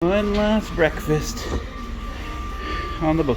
One last breakfast on the boat.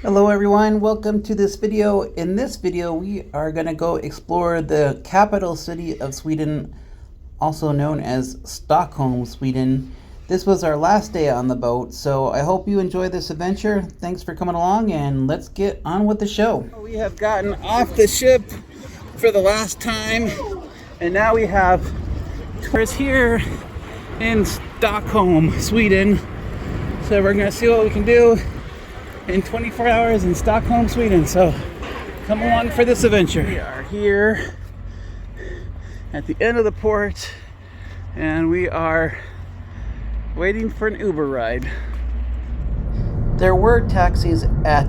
Hello everyone, welcome to this video. In this video we are going to go explore the capital city of Sweden, also known as Stockholm, Sweden. This was our last day on the boat, so I hope you enjoy this adventure. Thanks for coming along, and let's get on with the show. We have gotten off the ship for the last time, and now we have tours here in Stockholm, Sweden. So we're going to see what we can do in 24 hours in Stockholm, Sweden. So come along for this adventure. We are here at the end of the port, and we are waiting for an Uber ride. There were taxis at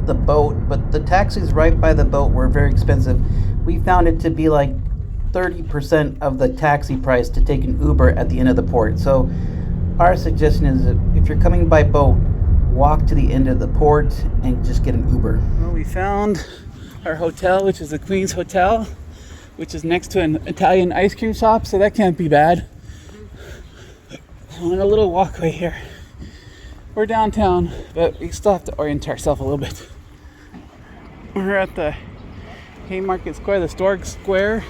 the boat, but the taxis right by the boat were very expensive. We found it to be like 30% of the taxi price to take an Uber at the end of the port. So our suggestion is that if you're coming by boat, walk to the end of the port and just get an Uber. Well, we found our hotel, which is the Queen's Hotel, which is next to an Italian ice cream shop, so that can't be bad. On a little walkway here. We're downtown, but we still have to orient ourselves a little bit. We're at the Haymarket Square, the Stork Square,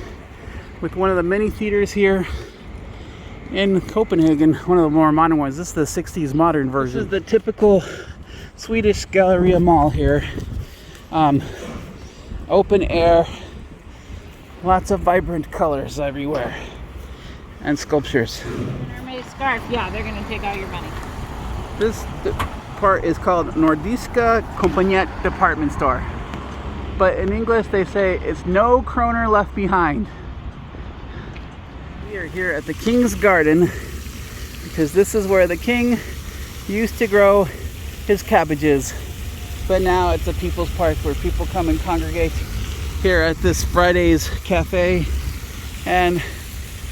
with one of the many theaters here in Copenhagen, one of the more modern ones. This is the 60s modern version. This is the typical Swedish Galleria Mall here. Open air, lots of vibrant colors everywhere, and sculptures. Scarf, yeah, they're gonna take all your money. This part is called Nordiska Kompaniet department store, but in English they say it's no kroner left behind. We are here at the King's Garden because this is where the king used to grow his cabbages, but now it's a people's park where people come and congregate here at this Friday's cafe. And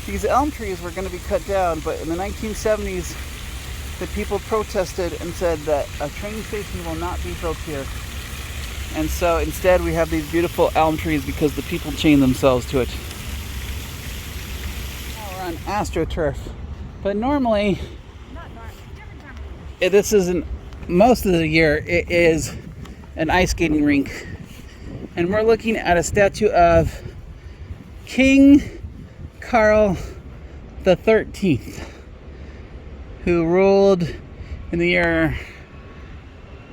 these elm trees were going to be cut down, but in the 1970s, the people protested and said that a train station will not be built here. And so instead we have these beautiful elm trees because the people chained themselves to it. Now we're on AstroTurf. But normally, this isn't, most of the year, it is an ice skating rink. And we're looking at a statue of King Carl the 13th, who ruled in the year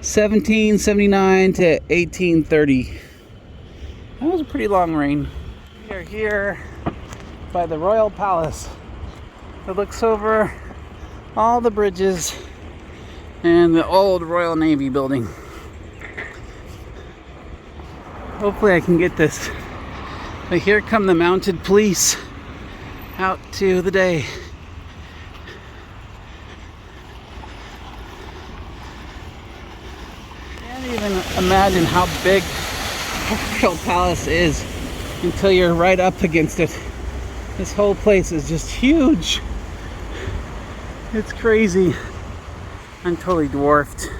1779 to 1830. That was a pretty long reign. We are here by the Royal Palace. It looks over all the bridges and the old Royal Navy building. Hopefully I can get this. But here come the mounted police out to the day. Can't even imagine how big Royal Palace is until you're right up against it. This whole place is just huge. It's crazy. I'm totally dwarfed.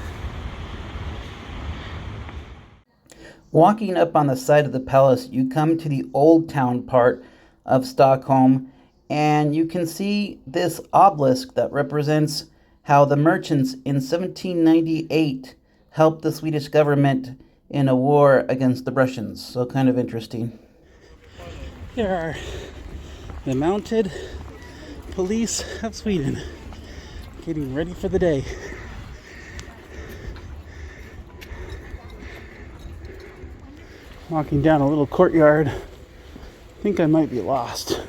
Walking up on the side of the palace, you come to the old town part of Stockholm, and you can see this obelisk that represents how the merchants in 1798 helped the Swedish government in a war against the Russians. So kind of interesting. Here are the mounted police of Sweden getting ready for the day. Walking down a little courtyard. I think I might be lost.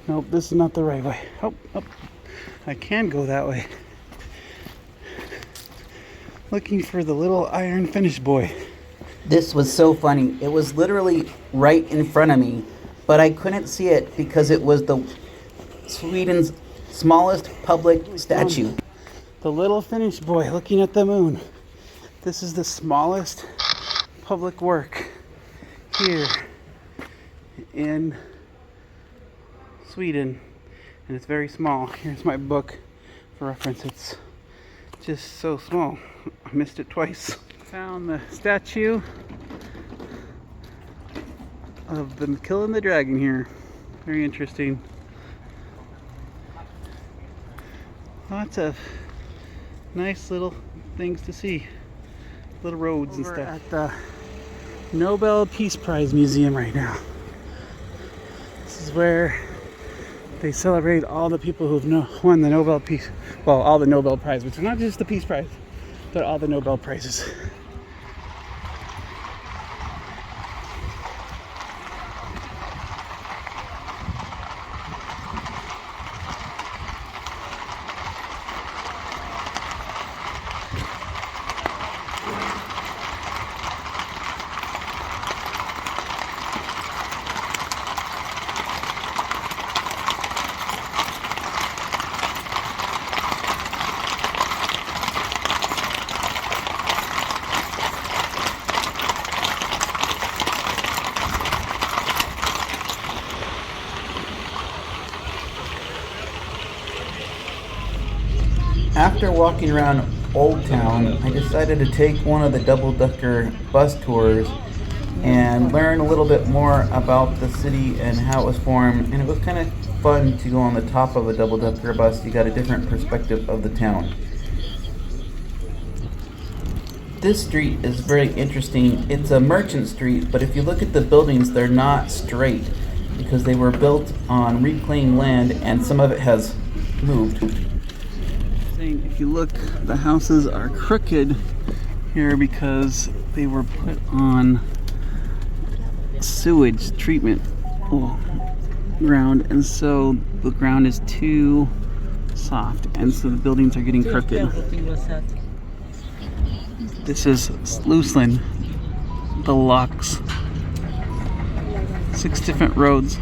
Nope, this is not the right way. Oh, I can go that way. Looking for the little iron finish boy. This was so funny. It was literally right in front of me, but I couldn't see it because it was the Sweden's smallest public statue. The little finish boy looking at the moon. This is the smallest public work here in Sweden, and it's very small. Here's my book for reference. It's just so small. I missed it twice. Found the statue of them killing the dragon here. Very interesting. Lots of nice little things to see. Little roads and stuff. At the Nobel Peace Prize Museum right now. This is where they celebrate all the people who've won the Nobel Peace, well, all the Nobel Prizes, which are not just the Peace Prize, but all the Nobel Prizes. After walking around Old Town, I decided to take one of the double-decker bus tours and learn a little bit more about the city and how it was formed. And it was kind of fun to go on the top of a double-decker bus. You got a different perspective of the town. This street is very interesting. It's a merchant street, but if you look at the buildings, they're not straight because they were built on reclaimed land and some of it has moved. If you look, the houses are crooked here because they were put on sewage treatment ground, and so the ground is too soft, and so the buildings are getting crooked. This is Sluisland, the locks, 6 different roads.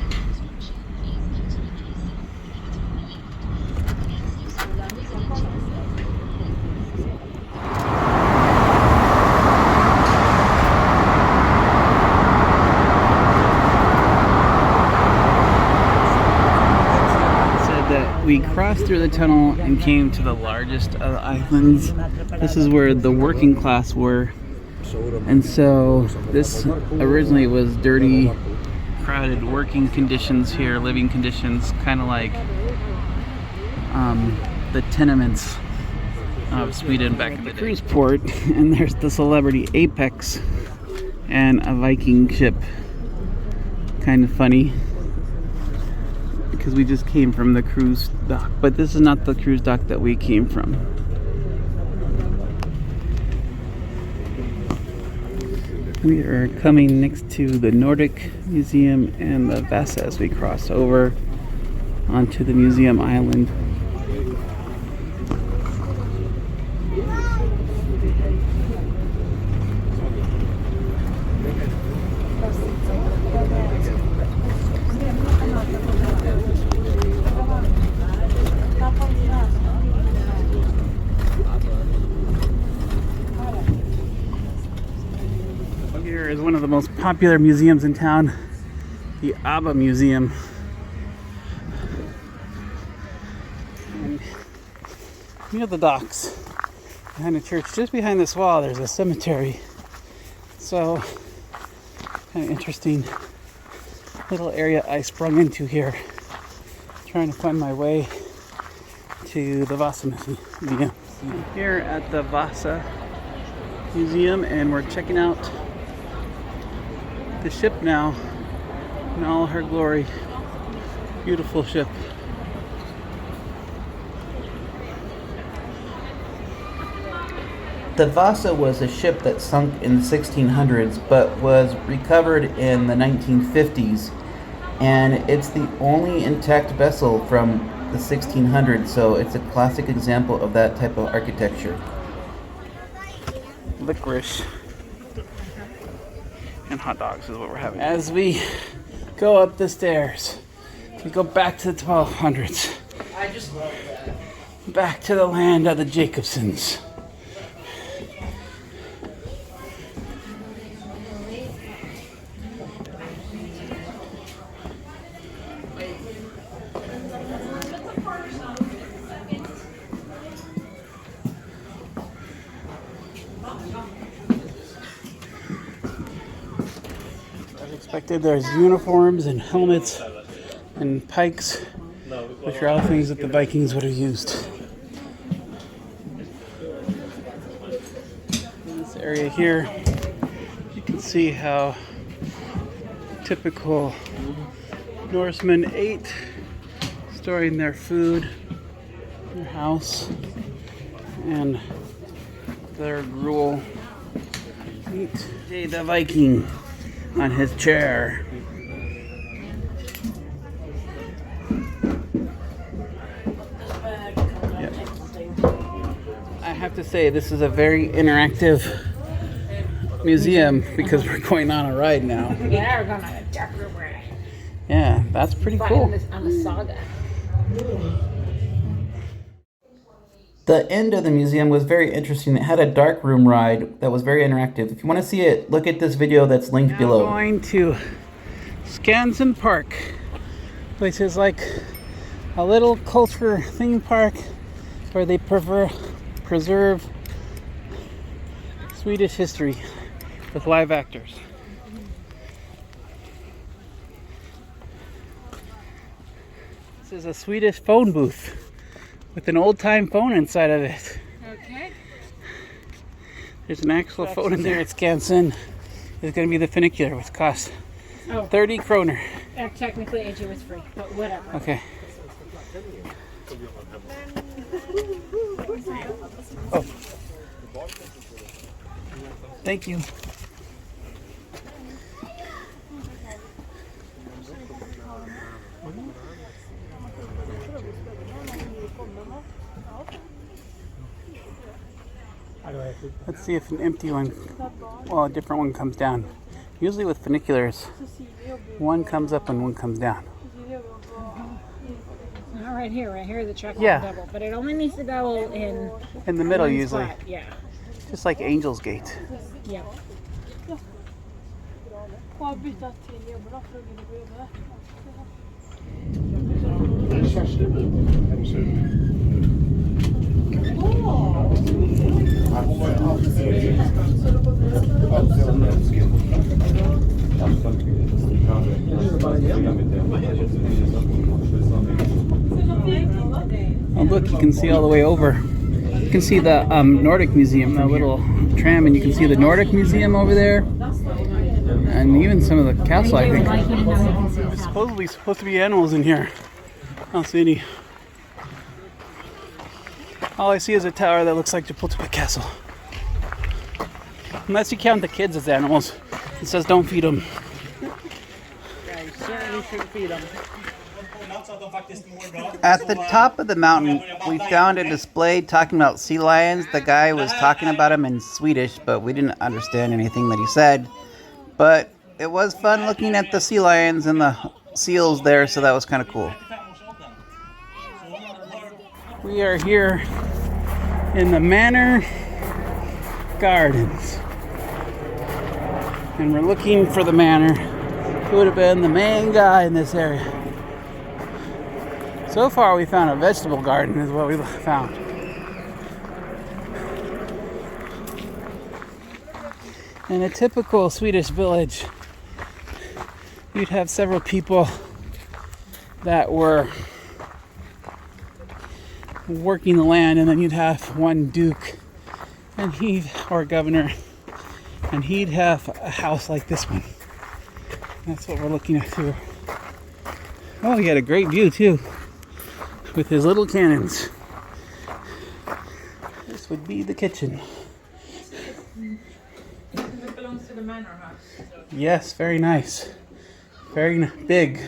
We crossed through the tunnel and came to the largest of the islands. This is where the working class were. And so this originally was dirty, crowded working conditions here, living conditions, kind of like the tenements of Sweden back in the cruise port. And there's the celebrity Apex and a Viking ship. Kind of funny, because we just came from the cruise dock, but this is not the cruise dock that we came from. We are coming next to the Nordic Museum and the Vassa as we cross over onto the museum island. Here is one of the most popular museums in town, the ABBA Museum. And near the docks, behind the church, just behind this wall, there's a cemetery. So, kind of interesting little area I sprung into here, trying to find my way to the Vassa Museum. Here at the Vassa Museum, and we're checking out the ship now in all her glory. Beautiful ship. The Vassa was a ship that sunk in the 1600s but was recovered in the 1950s, and it's the only intact vessel from the 1600s, so it's a classic example of that type of architecture. Licorice and hot dogs is what we're having. As we go up the stairs, we go back to the 1200s. I just love that. Back to the land of the Jacobsons. expected. There's uniforms and helmets and pikes, which are all things that the Vikings would have used. In this area here, you can see how typical Norsemen ate, storing their food in their house and their gruel meat. Hey, the Viking on his chair. Yep. I have to say, this is a very interactive museum because we're going on a ride now. Yeah, we're going on a darker ride. Yeah, that's pretty cool. On the saga. The end of the museum was very interesting. It had a dark room ride that was very interactive. If you want to see it, look at this video that's linked below. Going to Skansen Park, which is like a little culture theme park where they preserve Swedish history with live actors. This is a Swedish phone booth with an old-time phone inside of it. Okay. There's an actual phone in there at Skansen. It's going to be the funicular, which costs 30 kroner. Technically, AJ was free, but whatever. Okay. Oh. Thank you. Let's see if an empty one, well, a different one comes down. Usually with funiculars, one comes up and one comes down. Not right here the check Yeah. double, but it only needs to go In the middle one usually. spot. Yeah. Just like Angel's Gate. Yep. Oh look, you can see all the way over. You can see the Nordic Museum, that little tram, and you can see the Nordic Museum over there. And even some of the castle, I think. There's supposedly supposed to be animals in here. I don't see any. All I see is a tower that looks like Chapultepec Castle. Unless you count the kids as animals. It says don't feed them. Yeah, you certainly should feed them. At the top of the mountain, we found a display talking about sea lions. The guy was talking about them in Swedish, but we didn't understand anything that he said. But it was fun looking at the sea lions and the seals there, so that was kind of cool. We are here in the Manor Gardens. And we're looking for the manor who would have been the main guy in this area. So far we found a vegetable garden is what we found. In a typical Swedish village, you'd have several people that were working the land, and then you'd have one duke and or governor, and he'd have a house like this one. That's what we're looking at here. Oh, he had a great view too, with his little cannons. This would be the kitchen. It belongs to the manor house. Yes, very nice. Very big.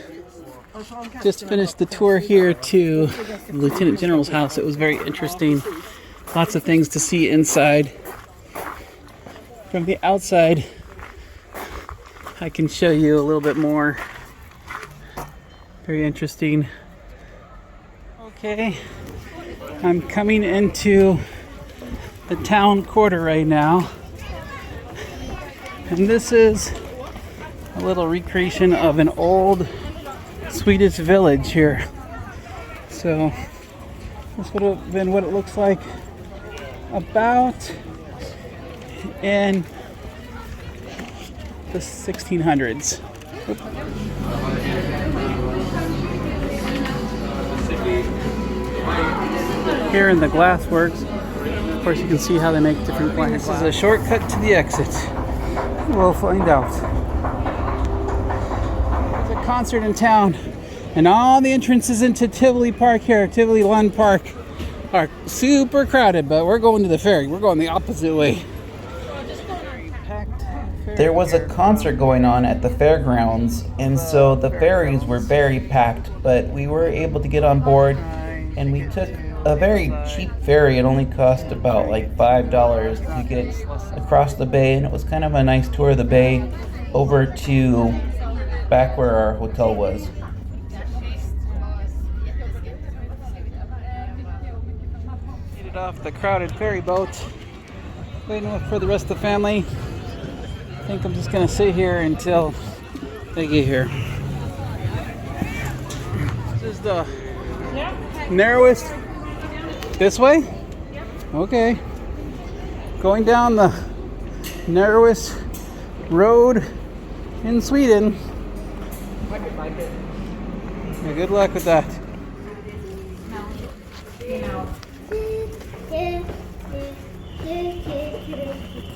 Just finished the tour here to the Lieutenant General's house. It was very interesting. Lots of things to see inside. From the outside, I can show you a little bit more. Very interesting. Okay, I'm coming into the town quarter right now. And this is a little recreation of an old Swedish village here. So this would have been what it looks like about in the 1600s. Here in the glass works, of course, you can see how they make different glass. This is a shortcut to the exit. We'll find out. There's a concert in town, and all the entrances into Tivoli Park here, Tivoli Lund Park, are super crowded, but we're going to the ferry. We're going the opposite way. There was a concert going on at the fairgrounds, and so the ferries were very packed, but we were able to get on board, and we took a very cheap ferry. It only cost about like $5 to get across the bay, and it was kind of a nice tour of the bay over to back where our hotel was. Made it off the crowded ferry boat, waiting for the rest of the family. I think I'm just gonna sit here until they get here. This is the narrowest. This way? Okay. Going down the narrowest road in Sweden. Yeah, good luck with that.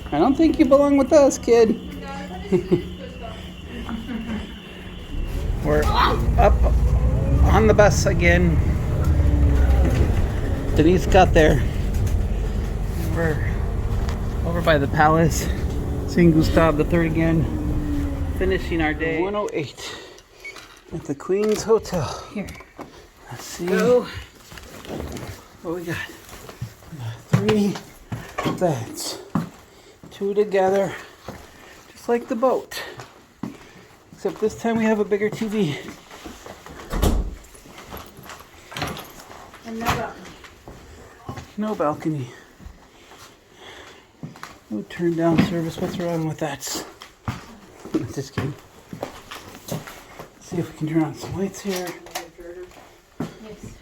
I don't think you belong with us, kid. We're up on the bus again. Denise got there. We're over by the palace, seeing Gustav III again, finishing our day. 108 at the Queen's Hotel. Here, let's see. Go. What we got? 3 beds, 2 together, just like the boat. Except this time we have a bigger TV. And no balcony. No balcony. No turn down service. What's wrong with that? Just kidding. Let's see if we can turn on some lights here. Yes.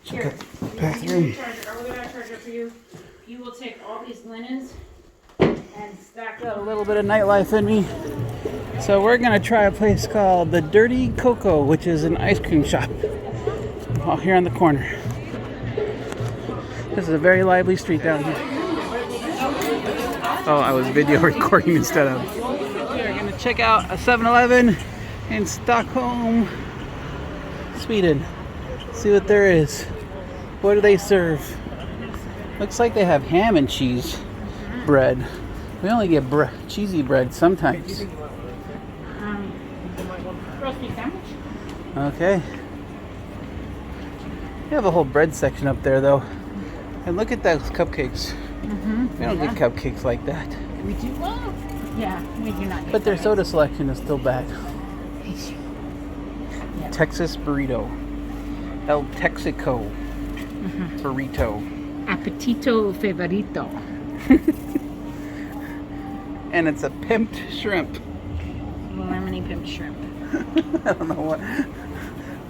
Check out the bathroom. Are we gonna charge it for you? You will take all these linens and stack Got a them. little bit of nightlife in me. So we're gonna try a place called the Dirty Coco, which is an ice cream shop out here on the corner. This is a very lively street down here. Oh, I was video recording instead of. We're gonna check out a 7-Eleven in Stockholm, Sweden. See what there is. What do they serve? Looks like they have ham and cheese bread. We only get cheesy bread sometimes. Roast beef sandwich. Okay. They have a whole bread section up there though. And look at those cupcakes. We don't get cupcakes like that. We do. Well, yeah, we do not. But their soda selection is still bad. Yeah. Texas burrito. El Texico burrito. Appetito favorito. And it's a pimped shrimp. Lemony pimped shrimp. I don't know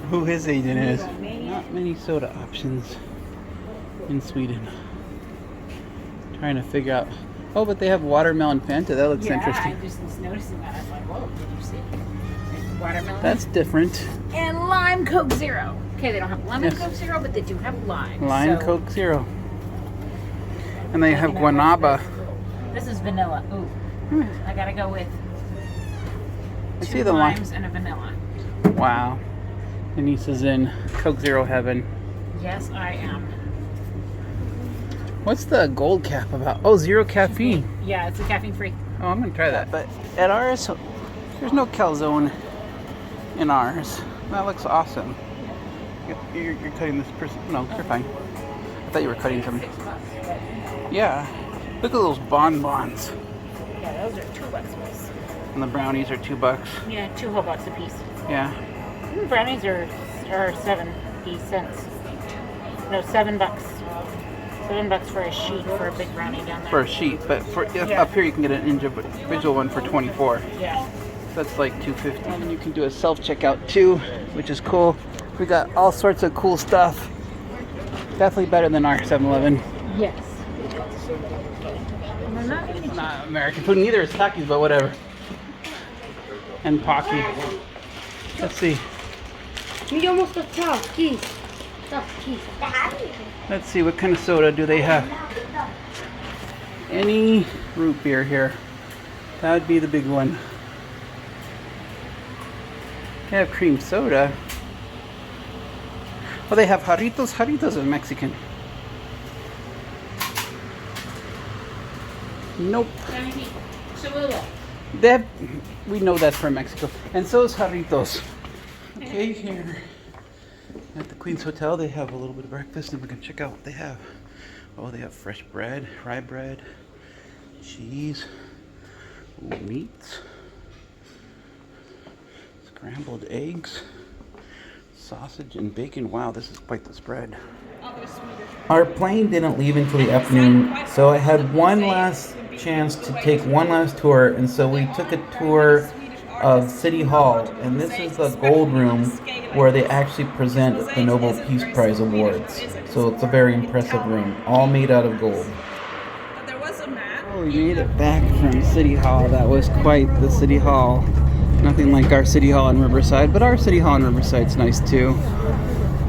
who his agent is. Not many soda options in Sweden. Trying to figure out. Oh, but they have watermelon Fanta. That looks interesting. I just was noticing that. I was like, whoa, did you see? There's watermelon. That's different. And lime Coke Zero. Okay, they don't have lemon Yes. Coke Zero, but they do have lime. Lime so Coke Zero. And they have guanaba. This is vanilla. Ooh. I gotta go with I 2 see the lime. limes and a vanilla. Wow. Denise is in Coke Zero heaven. Yes, I am. What's the gold cap about? Oh, 0 caffeine. Yeah, it's a caffeine free. Oh, I'm gonna try that. But at ours, there's no calzone in ours. That looks awesome. You're cutting this person. No, you're fine. I thought you were cutting something. Yeah. Look at those bonbons. Yeah, those are $2. And the brownies are $2. Yeah, 2 whole bucks a piece. Yeah. Brownies are 70 cents. No, $7. $7 for a sheet for a big brownie down there. For a sheet, but Yeah. up here you can get an individual one for $24. Yeah. That's like $2.50. And you can do a self-checkout too, which is cool. We got all sorts of cool stuff. Definitely better than our 7-Eleven. Yes. Not American food, neither is Takis, but whatever. and Pocky. Let's see. Let's see, what kind of soda do they have? Any root beer here. That would be the big one. They have cream soda. Oh, they have Jarritos. Jarritos are Mexican. Nope. They have, we know that's from Mexico. And so is Jarritos. Okay, here at the Queen's Hotel, they have a little bit of breakfast, and we're gonna check out what they have. Oh, they have fresh bread, rye bread, cheese, meats, scrambled eggs, sausage, and bacon. Wow, this is quite the spread. Our plane didn't leave until the afternoon, so I had one last chance to take one last tour, and so we took a tour of City Hall, and this is the gold room where they actually present the Nobel Peace Prize awards. So it's a very impressive room, all made out of gold. Oh, we made it back from City Hall. That was quite the City Hall. Nothing like our City Hall in Riverside, but our City Hall in Riverside's nice too.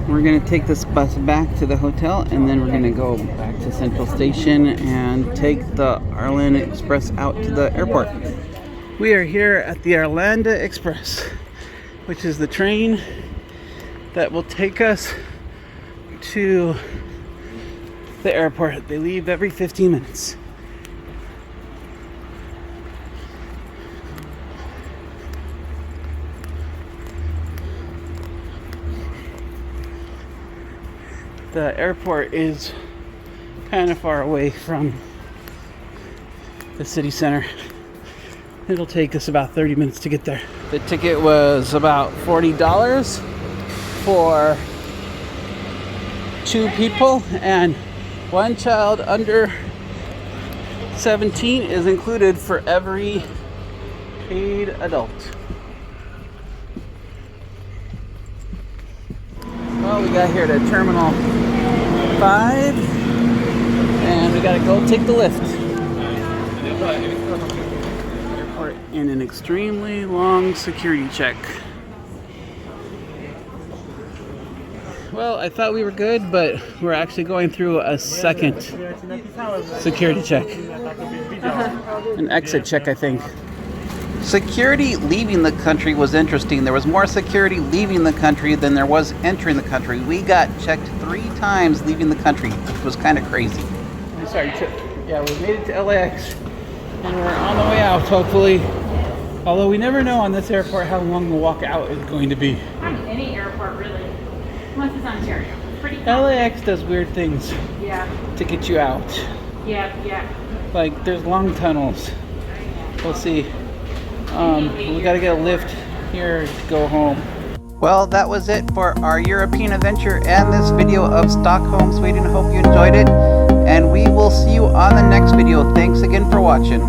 We're gonna take this bus back to the hotel, and then we're gonna go back to Central Station and take the Arlanda Express out to the airport. We are here at the Arlanda Express, which is the train that will take us to the airport. They leave every 15 minutes. The airport is kind of far away from the city center. It'll take us about 30 minutes to get there. The ticket was about $40 for 2 people, and one child under 17 is included for every paid adult. Well, we got here to Terminal 5, and we gotta go take the lift. Airport in an extremely long security check. Well, I thought we were good, but we're actually going through a second security check. An exit check, I think. Security leaving the country was interesting. There was more security leaving the country than there was entering the country. We got checked 3 times leaving the country, which was kind of crazy. Sorry, yeah, we made it to LAX, and we're on the way out, hopefully. Although we never know on this airport how long the walk out is going to be. Any airport, really. Unless it's Ontario. Pretty LAX does weird things to get you out. Yeah. Like, there's long tunnels. We'll see. We gotta get a lift here to go home. Well, that was it for our European adventure and this video of Stockholm, Sweden. Hope you enjoyed it, and we will see you on the next video. Thanks again for watching.